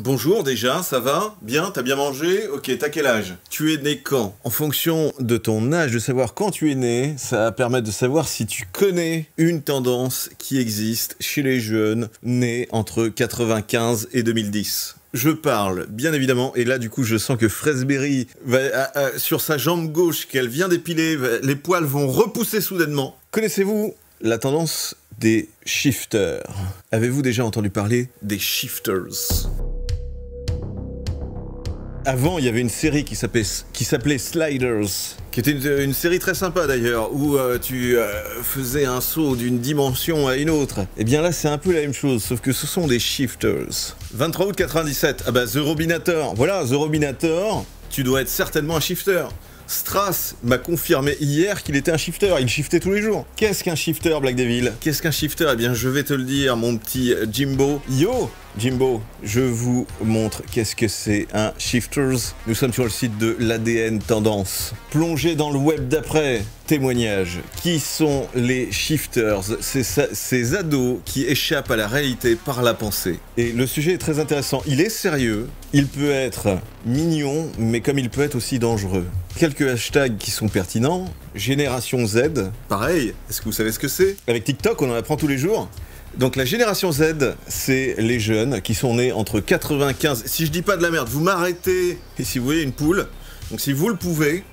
Bonjour déjà, ça va? Bien? T'as bien mangé? Ok, t'as quel âge? Tu es né quand? En fonction de ton âge, de savoir quand tu es né, ça va permettre de savoir si tu connais une tendance qui existe chez les jeunes nés entre 95 et 2010. Je parle, bien évidemment, et là du coup je sens que Fraisberry, sur sa jambe gauche qu'elle vient d'épiler, les poils vont repousser soudainement. Connaissez-vous la tendance des shifters? Avez-vous déjà entendu parler des shifters? Avant, il y avait une série qui s'appelait Sliders, qui était une série très sympa d'ailleurs, où tu faisais un saut d'une dimension à une autre. Et bien là, c'est un peu la même chose, sauf que ce sont des shifters. 23 août 97, ah bah The Robinator. Voilà, The Robinator, tu dois être certainement un shifter. Strass m'a confirmé hier qu'il était un shifter, il shiftait tous les jours. Qu'est-ce qu'un shifter, Black Devil? Qu'est-ce qu'un shifter? Eh bien, je vais te le dire, mon petit Jimbo. Yo Jimbo, je vous montre qu'est-ce que c'est un shifters. Nous sommes sur le site de l'ADN Tendance. Plongez dans le web d'après. Témoignages. Qui sont les shifters? Ces ados qui échappent à la réalité par la pensée. Et le sujet est très intéressant. Il est sérieux, il peut être mignon, mais comme il peut être aussi dangereux. Quelques hashtags qui sont pertinents. Génération Z, pareil, est-ce que vous savez ce que c'est? Avec TikTok, on en apprend tous les jours. Donc la génération Z, c'est les jeunes qui sont nés entre 95... Si je dis pas de la merde, vous m'arrêtez. Et si vous voyez une poule, donc si vous le pouvez,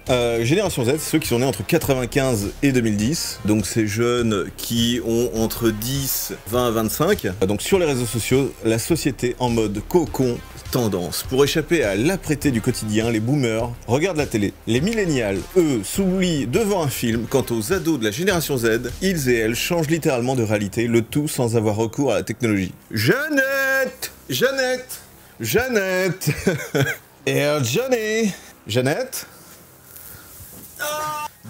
génération Z, ceux qui sont nés entre 95 et 2010, donc ces jeunes qui ont entre 10, 20 à 25. Donc sur les réseaux sociaux, la société en mode cocon tendance. Pour échapper à l'apprêté du quotidien, les boomers regardent la télé. Les millénials, eux, s'oublient devant un film. Quant aux ados de la génération Z, ils et elles changent littéralement de réalité, le tout sans avoir recours à la technologie. Jeannette! Jeannette! Jeannette! Et Johnny! Jeannette?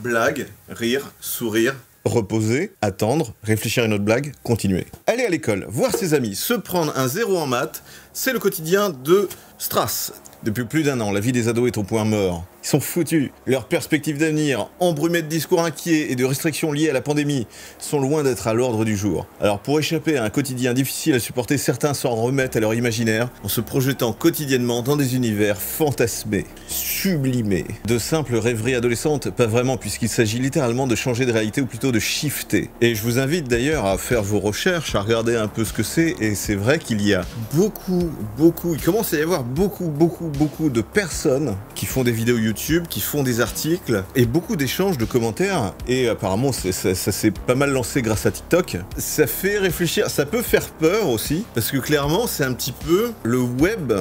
Blague, rire, sourire, reposer, attendre, réfléchir à une autre blague, continuer. Aller à l'école, voir ses amis, se prendre un 0 en maths, c'est le quotidien de Strass. Depuis plus d'1 an, la vie des ados est au point mort. Ils sont foutus. Leurs perspectives d'avenir, embrumées de discours inquiets et de restrictions liées à la pandémie, sont loin d'être à l'ordre du jour. Alors pour échapper à un quotidien difficile à supporter, certains s'en remettent à leur imaginaire en se projetant quotidiennement dans des univers fantasmés, sublimés. De simples rêveries adolescentes, pas vraiment, puisqu'il s'agit littéralement de changer de réalité ou plutôt de shifter. Et je vous invite d'ailleurs à faire vos recherches, à regarder un peu ce que c'est, et c'est vrai qu'il y a il commence à y avoir beaucoup de personnes qui font des vidéos YouTube, qui font des articles et beaucoup d'échanges de commentaires, et apparemment ça s'est pas mal lancé grâce à TikTok. Ça fait réfléchir, ça peut faire peur aussi, parce que clairement c'est un petit peu le web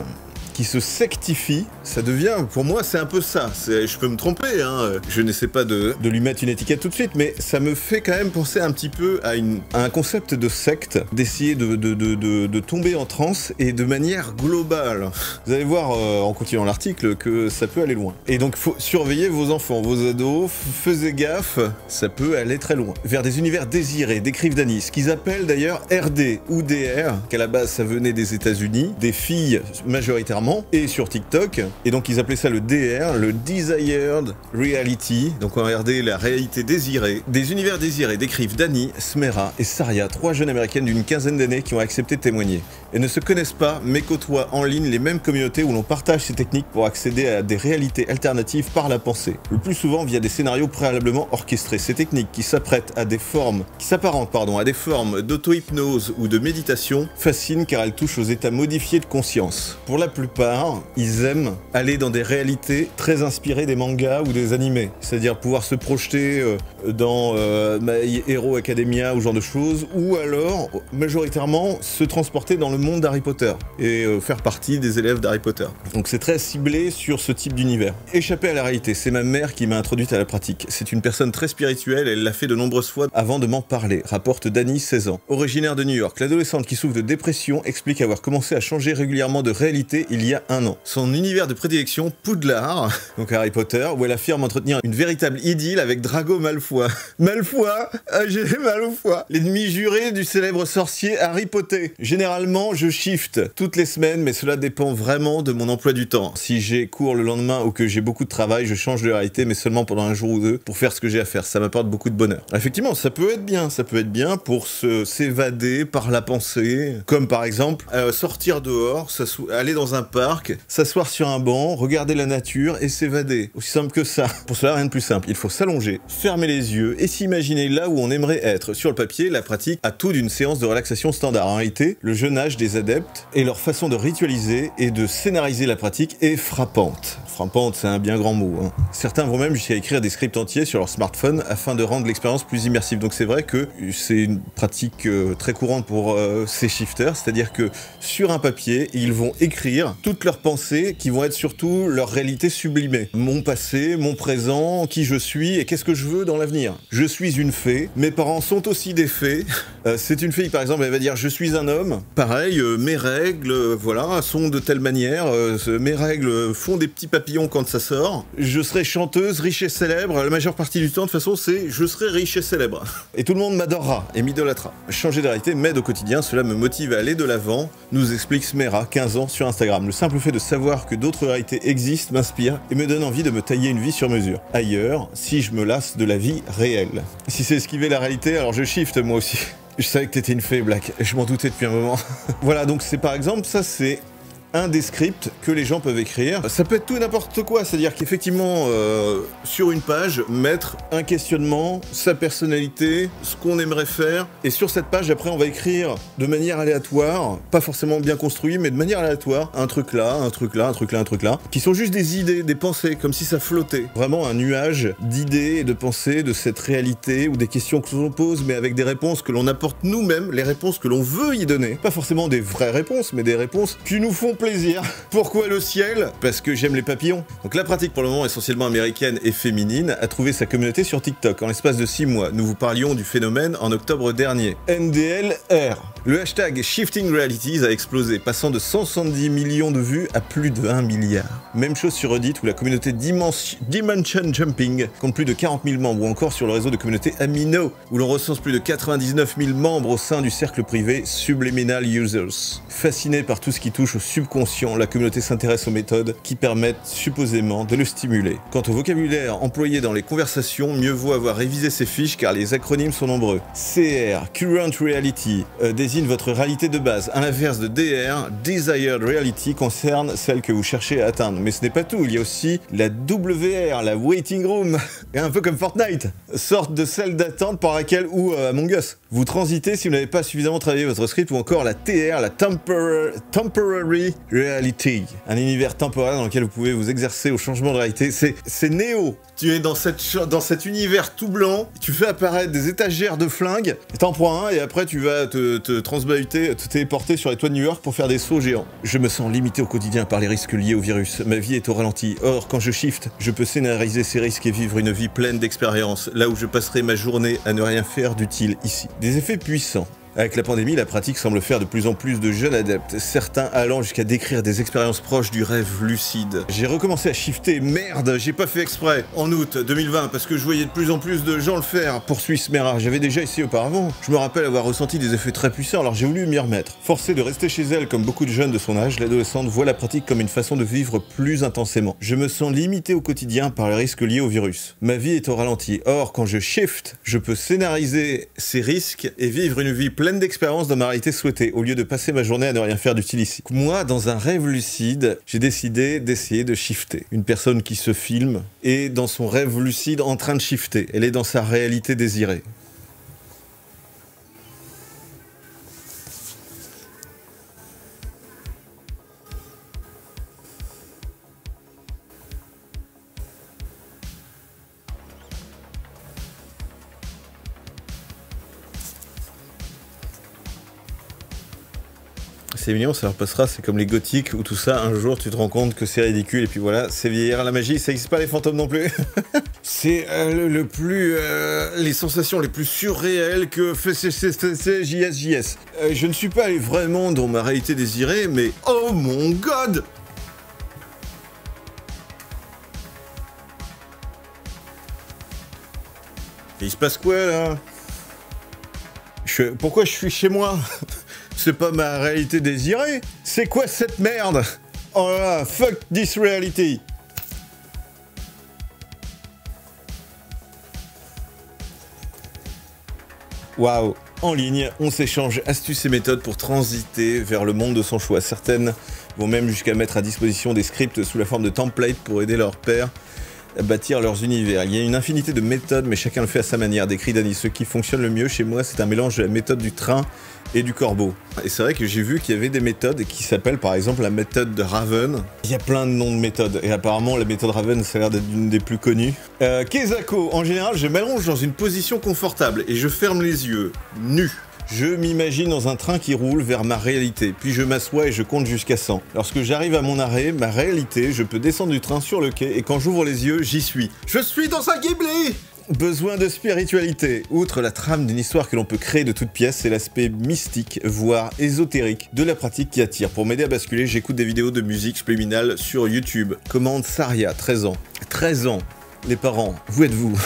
qui se sectifie. Ça devient, pour moi, c'est un peu ça. Je peux me tromper, hein. Je n'essaie pas de lui mettre une étiquette tout de suite, mais ça me fait quand même penser un petit peu à un concept de secte, d'essayer de tomber en transe et de manière globale. Vous allez voir, en continuant l'article, que ça peut aller loin. Et donc, faut surveiller vos enfants, vos ados, faisez gaffe, ça peut aller très loin. Vers des univers désirés, décrivent Dany, ce qu'ils appellent d'ailleurs RD ou DR, qu'à la base ça venait des États-Unis, des filles majoritairement, et sur TikTok, et donc ils appelaient ça le DR, le Desired Reality, donc en RD la réalité désirée. Des univers désirés décrivent Dany, Smera et Saria, 3 jeunes américaines d'une quinzaine d'années qui ont accepté de témoigner. Elles ne se connaissent pas, mais côtoient en ligne les mêmes communautés où l'on partage ces techniques pour accéder à des réalités alternatives par la pensée, le plus souvent via des scénarios préalablement orchestrés. Ces techniques qui s'apparentent à des formes d'auto-hypnose ou de méditation fascinent car elles touchent aux états modifiés de conscience. Pour la plupart, ils aiment aller dans des réalités très inspirées des mangas ou des animés, c'est-à-dire pouvoir se projeter dans My Hero Academia ou ce genre de choses, ou alors majoritairement se transporter dans le monde d'Harry Potter et faire partie des élèves d'Harry Potter. Donc c'est très ciblé sur ce type d'univers. Échapper à la réalité, c'est ma mère qui m'a introduite à la pratique. C'est une personne très spirituelle, elle l'a fait de nombreuses fois avant de m'en parler, rapporte Dany, 16 ans. Originaire de New York, l'adolescente qui souffre de dépression explique avoir commencé à changer régulièrement de réalité il il y a un an. Son univers de prédilection, Poudlard, donc Harry Potter, où elle affirme entretenir une véritable idylle avec Drago Malfoy. Malfoy, j'ai mal au foie. L'ennemi juré du célèbre sorcier Harry Potter. Généralement, je shift toutes les semaines, mais cela dépend vraiment de mon emploi du temps. Si j'ai cours le lendemain ou que j'ai beaucoup de travail, je change de réalité, mais seulement pendant un jour ou deux pour faire ce que j'ai à faire. Ça m'apporte beaucoup de bonheur. Effectivement, ça peut être bien pour s'évader par la pensée, comme par exemple sortir dehors, aller dans un parc, s'asseoir sur un banc, regarder la nature et s'évader. Aussi simple que ça. Pour cela, rien de plus simple. Il faut s'allonger, fermer les yeux et s'imaginer là où on aimerait être. Sur le papier, la pratique a tout d'une séance de relaxation standard. En réalité, le jeune âge des adeptes et leur façon de ritualiser et de scénariser la pratique est frappante. Frappante, c'est un bien grand mot. Hein. Certains vont même jusqu'à écrire des scripts entiers sur leur smartphone afin de rendre l'expérience plus immersive. Donc c'est vrai que c'est une pratique très courante pour ces shifters, c'est-à-dire que sur un papier, ils vont écrire toutes leurs pensées qui vont être surtout leur réalité sublimée. Mon passé, mon présent, qui je suis et qu'est-ce que je veux dans l'avenir. Je suis une fée, mes parents sont aussi des fées. C'est une fille par exemple, elle va dire je suis un homme. Pareil, mes règles, voilà, sont de telle manière, mes règles font des petits papillons quand ça sort. Je serai chanteuse, riche et célèbre. La majeure partie du temps, de toute façon, c'est je serai riche et célèbre. Et tout le monde m'adorera et m'idolâtrera. Changer de réalité m'aide au quotidien, cela me motive à aller de l'avant, nous explique Smera, 15 ans, sur Instagram. Le simple fait de savoir que d'autres réalités existent m'inspire et me donne envie de me tailler une vie sur mesure. Ailleurs, si je me lasse de la vie réelle. Si c'est esquiver la réalité, alors je shift moi aussi. Je savais que t'étais une fée, Black. Je m'en doutais depuis un moment. Voilà, donc c'est par exemple, ça c'est un des scripts que les gens peuvent écrire. Ça peut être tout et n'importe quoi, c'est-à-dire qu'effectivement, sur une page, mettre un questionnement, sa personnalité, ce qu'on aimerait faire, et sur cette page, après, on va écrire de manière aléatoire, pas forcément bien construit, mais de manière aléatoire, un truc là, un truc là, un truc là, un truc là, qui sont juste des idées, des pensées, comme si ça flottait. Vraiment un nuage d'idées et de pensées de cette réalité, ou des questions que l'on pose, mais avec des réponses que l'on apporte nous-mêmes, les réponses que l'on veut y donner. Pas forcément des vraies réponses, mais des réponses qui nous font plaisir. Pourquoi le ciel? Parce que j'aime les papillons. Donc la pratique pour le moment essentiellement américaine et féminine a trouvé sa communauté sur TikTok. En l'espace de 6 mois, nous vous parlions du phénomène en octobre dernier. NDLR. Le hashtag Shifting Realities a explosé, passant de 170 millions de vues à plus de 1 milliard. Même chose sur Reddit où la communauté Dimension Jumping compte plus de 40 000 membres, ou encore sur le réseau de communauté Amino où l'on recense plus de 99 000 membres au sein du cercle privé Subliminal Users. Fasciné par tout ce qui touche au subconscient, la communauté s'intéresse aux méthodes qui permettent supposément de le stimuler. Quant au vocabulaire employé dans les conversations, mieux vaut avoir révisé ses fiches car les acronymes sont nombreux. CR, Current Reality, désigne votre réalité de base. À l'inverse de DR, Desired Reality concerne celle que vous cherchez à atteindre. Mais ce n'est pas tout, il y a aussi la WR, la Waiting Room, un peu comme Fortnite, sorte de celle d'attente par laquelle, ou Among Us, vous transitez si vous n'avez pas suffisamment travaillé votre script, ou encore la TR, la Temporary Reality, un univers temporaire dans lequel vous pouvez vous exercer au changement de réalité. C'est Néo. Tu es dans cet univers tout blanc, tu fais apparaître des étagères de flingues, t'en prends un et après tu vas te transbahuter, te téléporter sur les toits de New York pour faire des sauts géants. Je me sens limité au quotidien par les risques liés au virus. Ma vie est au ralenti. Or, quand je shift, je peux scénariser ces risques et vivre une vie pleine d'expériences, là où je passerai ma journée à ne rien faire d'utile ici. Des effets puissants. Avec la pandémie, la pratique semble faire de plus en plus de jeunes adeptes, certains allant jusqu'à décrire des expériences proches du rêve lucide. J'ai recommencé à shifter, merde, j'ai pas fait exprès, en août 2020, parce que je voyais de plus en plus de gens le faire, poursuit Smera. J'avais déjà essayé auparavant. Je me rappelle avoir ressenti des effets très puissants, alors j'ai voulu m'y remettre. Forcée de rester chez elle comme beaucoup de jeunes de son âge, l'adolescente voit la pratique comme une façon de vivre plus intensément. Je me sens limité au quotidien par les risques liés au virus. Ma vie est au ralenti. Or, quand je shift, je peux scénariser ces risques et vivre une vie pleine d'expérience dans ma réalité souhaitée, au lieu de passer ma journée à ne rien faire d'utile ici. Moi, dans un rêve lucide, j'ai décidé d'essayer de shifter. Une personne qui se filme est dans son rêve lucide en train de shifter. Elle est dans sa réalité désirée. C'est mignon, ça leur passera, c'est comme les gothiques où tout ça, un jour tu te rends compte que c'est ridicule et puis voilà, c'est vieillir la magie, ça n'existe pas les fantômes non plus. C'est les sensations les plus surréelles que c'est JSJS. Je ne suis pas allé vraiment dans ma réalité désirée, mais oh mon god! Il se passe quoi là? Pourquoi je suis chez moi? C'est pas ma réalité désirée. C'est quoi cette merde? Oh là là, fuck this reality. Waouh. En ligne, on s'échange astuces et méthodes pour transiter vers le monde de son choix. Certaines vont même jusqu'à mettre à disposition des scripts sous la forme de templates pour aider leurs pairs à bâtir leurs univers. Il y a une infinité de méthodes, mais chacun le fait à sa manière, décrit Dany. Ce qui fonctionne le mieux chez moi, c'est un mélange de la méthode du train et du corbeau. Et c'est vrai que j'ai vu qu'il y avait des méthodes qui s'appellent par exemple la méthode de Raven. Il y a plein de noms de méthodes, et apparemment la méthode Raven, ça a l'air d'être une des plus connues. Kezako, en général, je m'allonge dans une position confortable et je ferme les yeux, nu. Je m'imagine dans un train qui roule vers ma réalité, puis je m'assois et je compte jusqu'à 100. Lorsque j'arrive à mon arrêt, ma réalité, je peux descendre du train sur le quai et quand j'ouvre les yeux, j'y suis. Je suis dans un Ghibli! Besoin de spiritualité. Outre la trame d'une histoire que l'on peut créer de toutes pièces, c'est l'aspect mystique, voire ésotérique, de la pratique qui attire. Pour m'aider à basculer, j'écoute des vidéos de musique subliminale sur YouTube. Commande Saria, 13 ans. 13 ans. Les parents, où êtes-vous?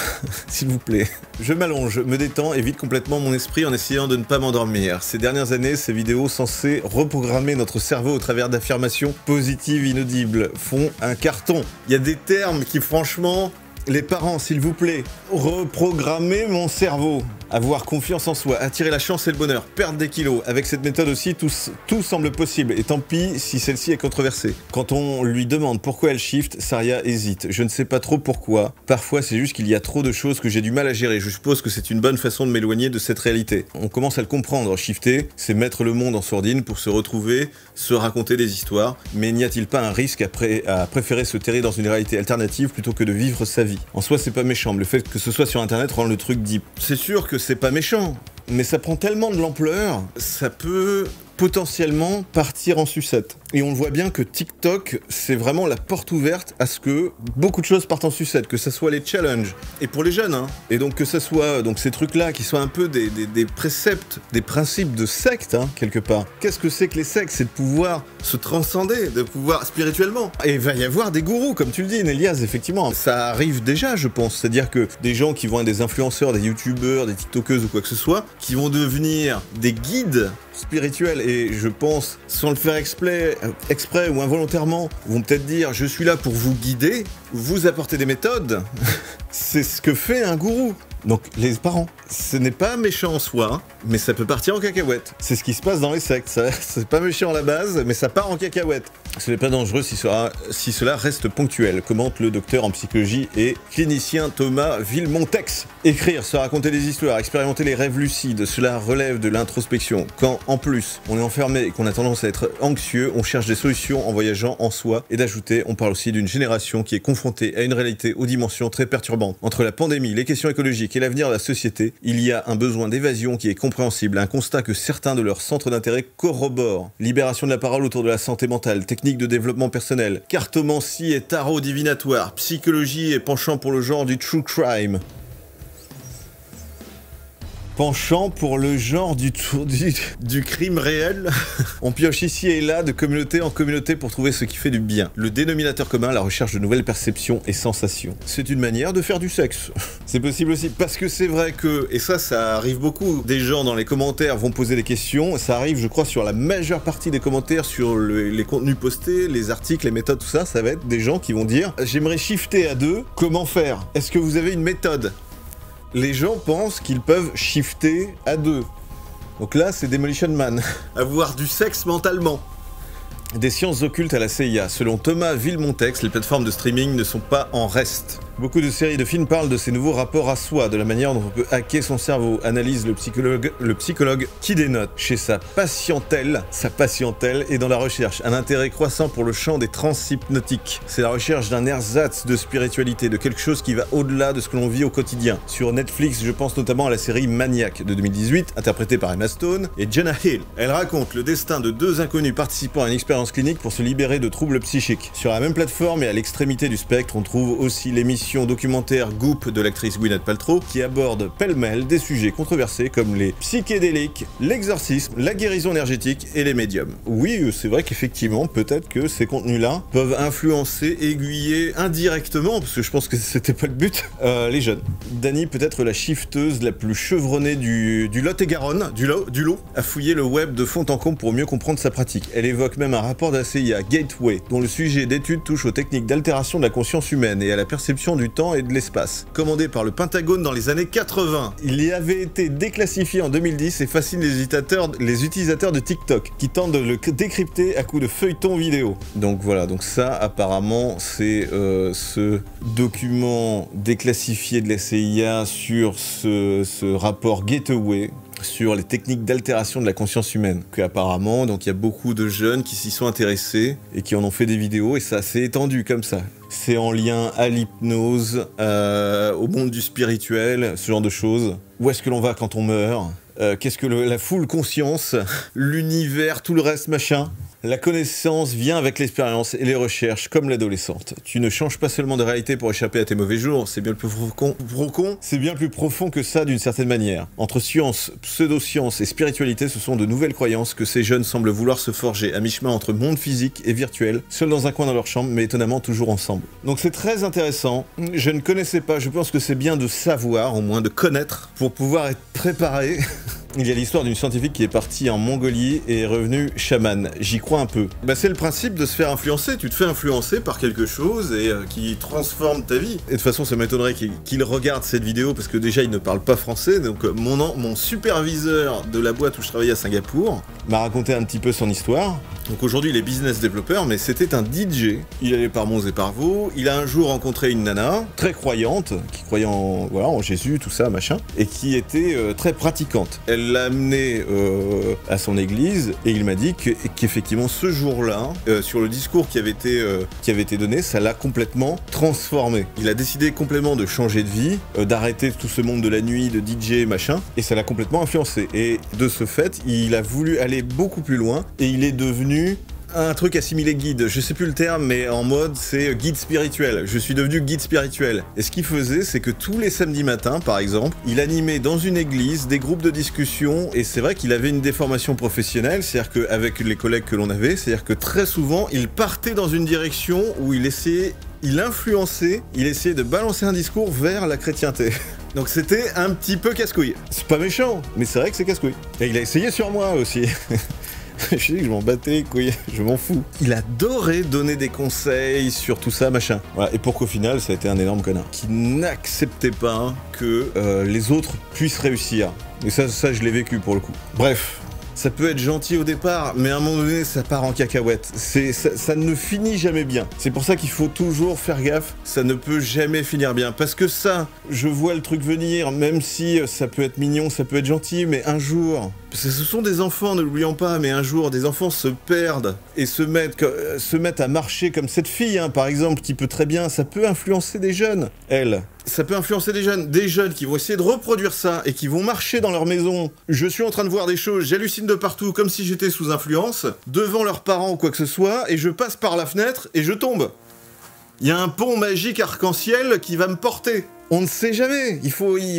S'il vous plaît. Je m'allonge, me détends et vide complètement mon esprit en essayant de ne pas m'endormir. Ces dernières années, ces vidéos censées reprogrammer notre cerveau au travers d'affirmations positives inaudibles font un carton. Il y a des termes qui franchement... Les parents, s'il vous plaît, reprogrammer mon cerveau. Avoir confiance en soi, attirer la chance et le bonheur, perdre des kilos. Avec cette méthode aussi, tout semble possible. Et tant pis si celle-ci est controversée. Quand on lui demande pourquoi elle shift, Saria hésite. Je ne sais pas trop pourquoi. Parfois, c'est juste qu'il y a trop de choses que j'ai du mal à gérer. Je suppose que c'est une bonne façon de m'éloigner de cette réalité. On commence à le comprendre. Shifter, c'est mettre le monde en sourdine pour se retrouver, se raconter des histoires. Mais n'y a-t-il pas un risque à préférer se terrer dans une réalité alternative plutôt que de vivre sa vie? En soi, c'est pas méchant, mais le fait que ce soit sur internet rend le truc deep. C'est sûr que c'est pas méchant, mais ça prend tellement de l'ampleur, ça peut potentiellement partir en sucette. Et on le voit bien que TikTok, c'est vraiment la porte ouverte à ce que beaucoup de choses partent en sucette, que ce soit les challenges, et pour les jeunes, hein. Et donc que ce soit donc ces trucs-là qui soient un peu des préceptes, des principes de secte, hein, quelque part. Qu'est-ce que c'est que les sectes? C'est de pouvoir se transcender, de pouvoir spirituellement. Et il va y avoir des gourous, comme tu le dis, Nélias, effectivement. Ça arrive déjà, je pense. C'est-à-dire que des gens qui vont être des influenceurs, des youtubeurs, des tiktokeuses ou quoi que ce soit, qui vont devenir des guides spirituels, et je pense, sans le faire exprès ou involontairement, vont peut-être dire « je suis là pour vous guider, vous apporter des méthodes ». C'est ce que fait un gourou. Donc les parents, ce n'est pas méchant en soi, hein, mais ça peut partir en cacahuète. C'est ce qui se passe dans les sectes, c'est pas méchant à la base, mais ça part en cacahuète. Ce n'est pas dangereux si cela reste ponctuel, commente le docteur en psychologie et clinicien Thomas Villemontex. Écrire, se raconter des histoires, expérimenter les rêves lucides, cela relève de l'introspection. Quand, en plus, on est enfermé et qu'on a tendance à être anxieux, on cherche des solutions en voyageant en soi. Et d'ajouter, on parle aussi d'une génération qui est confrontée à une réalité aux dimensions très perturbantes. Entre la pandémie, les questions écologiques et l'avenir de la société, il y a un besoin d'évasion qui est compréhensible, un constat que certains de leurs centres d'intérêt corroborent. Libération de la parole autour de la santé mentale, technique de développement personnel, cartomancie et tarot divinatoire, psychologie et penchant pour le genre du true crime. Penchant pour le genre du crime réel. On pioche ici et là de communauté en communauté pour trouver ce qui fait du bien. Le dénominateur commun, la recherche de nouvelles perceptions et sensations. C'est une manière de faire du sexe. C'est possible aussi, parce que c'est vrai que, et ça arrive beaucoup, des gens dans les commentaires vont poser des questions, ça arrive je crois sur la majeure partie des commentaires, sur les contenus postés, les articles, les méthodes, tout ça, ça va être des gens qui vont dire « j'aimerais shifter à 2, comment faire? Est-ce que vous avez une méthode ?» Les gens pensent qu'ils peuvent shifter à 2. Donc là, c'est Demolition Man. Avoir du sexe mentalement. Des sciences occultes à la CIA. Selon Thomas Villemontex, les plateformes de streaming ne sont pas en reste. Beaucoup de séries et de films parlent de ces nouveaux rapports à soi, de la manière dont on peut hacker son cerveau, analyse le psychologue qui dénote chez sa patientèle est dans la recherche, un intérêt croissant pour le champ des transhypnotiques. C'est la recherche d'un ersatz de spiritualité, de quelque chose qui va au-delà de ce que l'on vit au quotidien. Sur Netflix, je pense notamment à la série Maniac de 2018, interprétée par Emma Stone et Jenna Hill. Elle raconte le destin de 2 inconnus participant à une expérience clinique pour se libérer de troubles psychiques. Sur la même plateforme et à l'extrémité du spectre, on trouve aussi l'émission l'émission documentaire Goop de l'actrice Gwyneth Paltrow, qui aborde pêle-mêle des sujets controversés comme les psychédéliques, l'exorcisme, la guérison énergétique et les médiums. Oui, c'est vrai qu'effectivement, peut-être que ces contenus-là peuvent influencer, aiguiller indirectement, parce que je pense que c'était pas le but, les jeunes. Dani, peut-être la shifteuse la plus chevronnée du Lot-et-Garonne, du lot, a fouillé le web de fond en comble pour mieux comprendre sa pratique. Elle évoque même un rapport de la CIA, Gateway, dont le sujet d'étude touche aux techniques d'altération de la conscience humaine et à la perception du temps et de l'espace, commandé par le Pentagone dans les années 80. Il y avait été déclassifié en 2010 et fascine les utilisateurs de TikTok, qui tentent de le décrypter à coups de feuilletons vidéo. Donc voilà, donc ça apparemment c'est ce document déclassifié de la CIA sur ce rapport Gateway, sur les techniques d'altération de la conscience humaine. Apparemment, donc il y a beaucoup de jeunes qui s'y sont intéressés et qui en ont fait des vidéos, et ça s'est étendu comme ça. C'est en lien à l'hypnose, au monde du spirituel, ce genre de choses. Où est-ce que l'on va quand on meurt? Qu'est-ce que la full conscience, l'univers, tout le reste, machin. La connaissance vient avec l'expérience et les recherches, comme l'adolescente. Tu ne changes pas seulement de réalité pour échapper à tes mauvais jours, c'est bien plus profond que ça d'une certaine manière. Entre science, pseudo-science et spiritualité, ce sont de nouvelles croyances que ces jeunes semblent vouloir se forger à mi-chemin entre monde physique et virtuel, seuls dans un coin dans leur chambre, mais étonnamment toujours ensemble. Donc c'est très intéressant, je ne connaissais pas, je pense que c'est bien de savoir, au moins de connaître, pour pouvoir être préparé. Il y a l'histoire d'une scientifique qui est partie en Mongolie et est revenue chamane. J'y crois un peu. Bah, c'est le principe de se faire influencer. Tu te fais influencer par quelque chose et qui transforme ta vie. Et de toute façon, ça m'étonnerait qu'il regarde cette vidéo parce que déjà, il ne parle pas français. Donc mon superviseur de la boîte où je travaillais à Singapour m'a raconté un petit peu son histoire. Donc aujourd'hui, il est business développeur, mais c'était un DJ. Il allait par Mons et par Vaux. Il a un jour rencontré une nana très croyante, qui croyait en Jésus, tout ça, machin, et qui était très pratiquante. Elle l'a amené à son église et il m'a dit qu'effectivement ce jour-là, sur le discours qui avait été donné, ça l'a complètement transformé. Il a décidé complètement de changer de vie, d'arrêter tout ce monde de la nuit, de DJ, machin, et ça l'a complètement influencé. Et de ce fait, il a voulu aller beaucoup plus loin et il est devenu un truc assimilé guide, je sais plus le terme, mais en mode c'est guide spirituel. Je suis devenu guide spirituel. Et ce qu'il faisait, c'est que tous les samedis matins, par exemple, il animait dans une église des groupes de discussion, et c'est vrai qu'il avait une déformation professionnelle, c'est-à-dire qu'avec les collègues que l'on avait, c'est-à-dire que très souvent, il partait dans une direction où il influençait, il essayait de balancer un discours vers la chrétienté. Donc c'était un petit peu casse-couille. C'est pas méchant, mais c'est vrai que c'est casse-couille. Et il a essayé sur moi aussi. Je dis que je m'en battais les couilles, je m'en fous. Il adorait donner des conseils sur tout ça, machin. Voilà. Et pour qu'au final, ça a été un énorme connard. Qui n'acceptait pas que les autres puissent réussir. Et ça, je l'ai vécu pour le coup. Bref. Ça peut être gentil au départ, mais à un moment donné, ça part en cacahuète. Ça ne finit jamais bien. C'est pour ça qu'il faut toujours faire gaffe. Ça ne peut jamais finir bien. Parce que ça, je vois le truc venir, même si ça peut être mignon, ça peut être gentil, mais un jour... Parce que ce sont des enfants, ne l'oublions pas, mais un jour, des enfants se perdent et se mettent à marcher comme cette fille, hein, par exemple, qui peut très bien... Ça peut influencer des jeunes, elle. Ça peut influencer des jeunes qui vont essayer de reproduire ça et qui vont marcher dans leur maison. Je suis en train de voir des choses, j'hallucine de partout comme si j'étais sous influence, devant leurs parents ou quoi que ce soit, et je passe par la fenêtre et je tombe. Il y a un pont magique arc-en-ciel qui va me porter. On ne sait jamais, il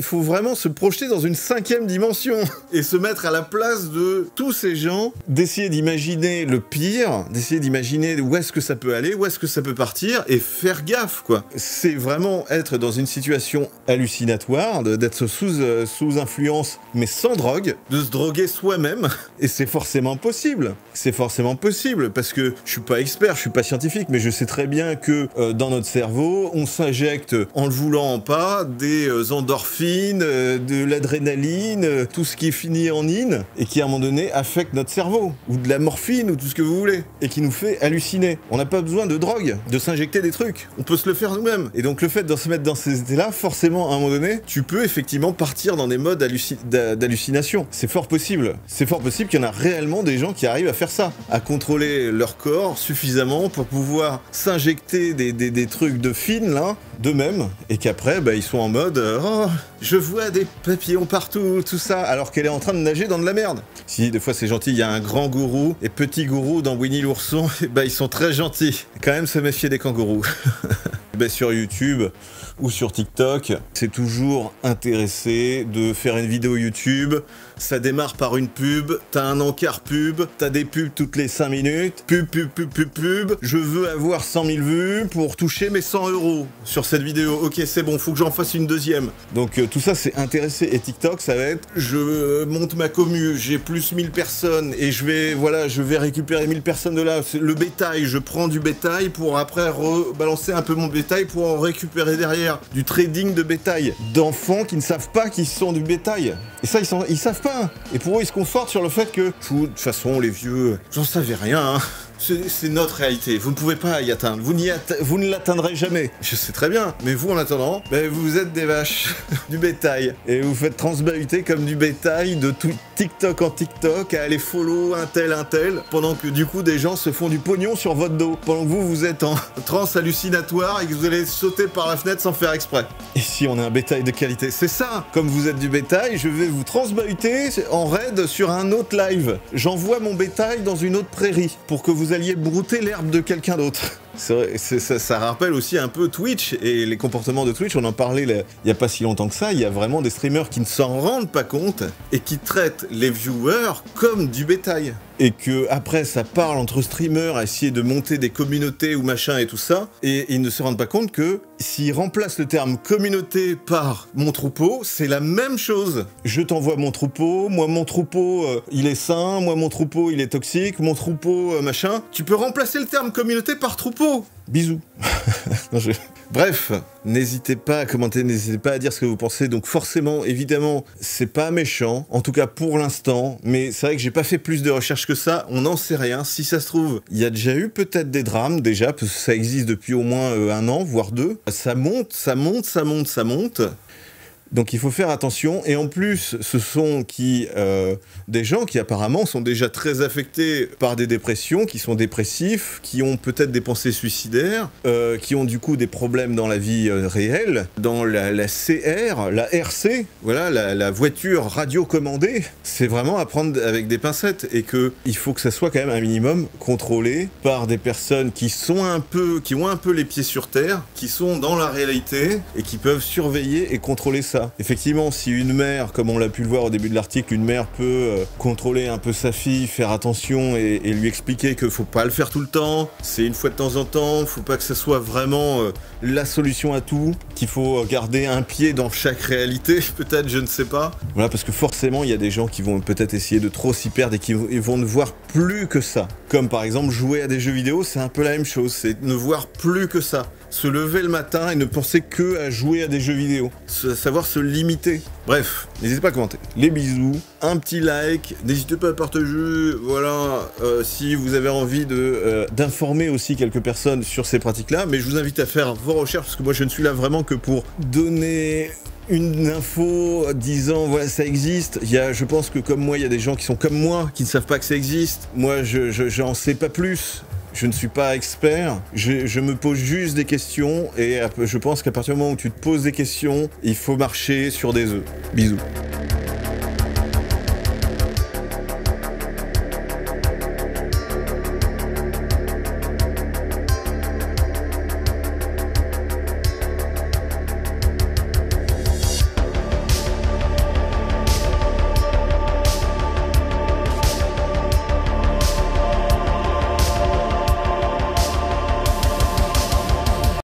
faut vraiment se projeter dans une 5e dimension et se mettre à la place de tous ces gens, d'essayer d'imaginer le pire, d'essayer d'imaginer où est-ce que ça peut aller, où est-ce que ça peut partir, et faire gaffe, quoi. C'est vraiment être dans une situation hallucinatoire, d'être sous influence, mais sans drogue, de se droguer soi-même, et c'est forcément possible. C'est forcément possible, parce que je suis pas expert, je suis pas scientifique, mais je sais très bien que dans notre cerveau, on s'injecte en le voulant pas, des endorphines, de l'adrénaline, tout ce qui finit en ine, et qui à un moment donné affecte notre cerveau, ou de la morphine, ou tout ce que vous voulez, et qui nous fait halluciner. On n'a pas besoin de drogue, de s'injecter des trucs, on peut se le faire nous-mêmes. Et donc le fait de se mettre dans ces états-là, forcément à un moment donné, tu peux effectivement partir dans des modes d'hallucination. C'est fort possible. C'est fort possible qu'il y en a réellement des gens qui arrivent à faire ça, à contrôler leur corps suffisamment pour pouvoir s'injecter des trucs de fine, là, d'eux-mêmes, et qu'après, ils sont en mode oh, je vois des papillons partout, tout ça, alors qu'elle est en train de nager dans de la merde. Si, des fois c'est gentil, il y a un grand gourou et petit gourou dans Winnie l'ourson, et ils sont très gentils. Quand même se méfier des kangourous. sur YouTube ou sur TikTok, c'est toujours intéressé de faire une vidéo YouTube. Ça démarre par une pub, t'as un encart pub, t'as des pubs toutes les 5 minutes, pub, je veux avoir 100 000 vues pour toucher mes 100 € sur cette vidéo. Ok, c'est bon, faut que j'en fasse une deuxième. Donc tout ça c'est intéressé. Et TikTok, ça va être, je monte ma commu, j'ai plus 1000 personnes et je vais récupérer 1000 personnes de là. Le bétail, je prends du bétail pour après rebalancer un peu mon bétail pour en récupérer derrière. Du trading de bétail. D'enfants qui ne savent pas qu'ils sont du bétail. Et ça, ils savent pas. Et pour eux, ils se confortent sur le fait que, de toute façon, les vieux, j'en savais rien, hein. C'est notre réalité, vous ne pouvez pas y atteindre, vous ne l'atteindrez jamais. Je sais très bien, mais vous en attendant, vous êtes des vaches, du bétail. Et vous faites transbahuter comme du bétail de tout TikTok en TikTok, à aller follow un tel, pendant que du coup des gens se font du pognon sur votre dos. Pendant que vous êtes en transe hallucinatoire et que vous allez sauter par la fenêtre sans faire exprès. Ici on est un bétail de qualité, c'est ça. Comme vous êtes du bétail, je vais vous transbahuter en raid sur un autre live. J'envoie mon bétail dans une autre prairie pour que vous alliez brouter l'herbe de quelqu'un d'autre. Ça rappelle aussi un peu Twitch et les comportements de Twitch. On en parlait il n'y a pas si longtemps que ça. Il y a vraiment des streamers qui ne s'en rendent pas compte et qui traitent les viewers comme du bétail. Et que après ça parle entre streamers à essayer de monter des communautés ou machin et tout ça, et ils ne se rendent pas compte que s'ils remplacent le terme communauté par mon troupeau, c'est la même chose. Je t'envoie mon troupeau, moi mon troupeau il est sain, moi mon troupeau il est toxique, mon troupeau machin. Tu peux remplacer le terme communauté par troupeau. Bisous. Bref, n'hésitez pas à commenter, n'hésitez pas à dire ce que vous pensez. Donc forcément, évidemment, c'est pas méchant, en tout cas pour l'instant, mais c'est vrai que j'ai pas fait plus de recherches que ça, on n'en sait rien. Si ça se trouve, il y a déjà eu peut-être des drames, déjà, parce que ça existe depuis au moins 1 an, voire 2. Ça monte. Donc il faut faire attention, et en plus ce sont des gens qui apparemment sont déjà très affectés par des dépressions, qui sont dépressifs, qui ont peut-être des pensées suicidaires, qui ont du coup des problèmes dans la vie réelle, dans la CR, la RC, voilà, la voiture radiocommandée. C'est vraiment à prendre avec des pincettes, et il faut que ça soit quand même un minimum contrôlé par des personnes qui ont un peu les pieds sur terre, qui sont dans la réalité, et qui peuvent surveiller et contrôler ça. Effectivement, si une mère, comme on l'a pu le voir au début de l'article, une mère peut contrôler un peu sa fille, faire attention et lui expliquer qu'il faut pas le faire tout le temps, c'est une fois de temps en temps, faut pas que ça soit vraiment la solution à tout, qu'il faut garder un pied dans chaque réalité, peut-être, je ne sais pas. Voilà, parce que forcément, il y a des gens qui vont peut-être essayer de trop s'y perdre et qui vont ne voir plus que ça. Comme par exemple, jouer à des jeux vidéo, c'est un peu la même chose, c'est ne voir plus que ça. Se lever le matin et ne penser que à jouer à des jeux vidéo. Savoir se limiter. Bref, n'hésitez pas à commenter. Les bisous, un petit like, n'hésitez pas à partager, voilà, si vous avez envie d'informer aussi quelques personnes sur ces pratiques-là, mais je vous invite à faire vos recherches, parce que moi je ne suis là vraiment que pour donner une info disant voilà ça existe. Je pense que comme moi il y a des gens qui sont comme moi, qui ne savent pas que ça existe. Moi j'en sais pas plus. Je ne suis pas expert, je me pose juste des questions, et je pense qu'à partir du moment où tu te poses des questions, il faut marcher sur des œufs. Bisous.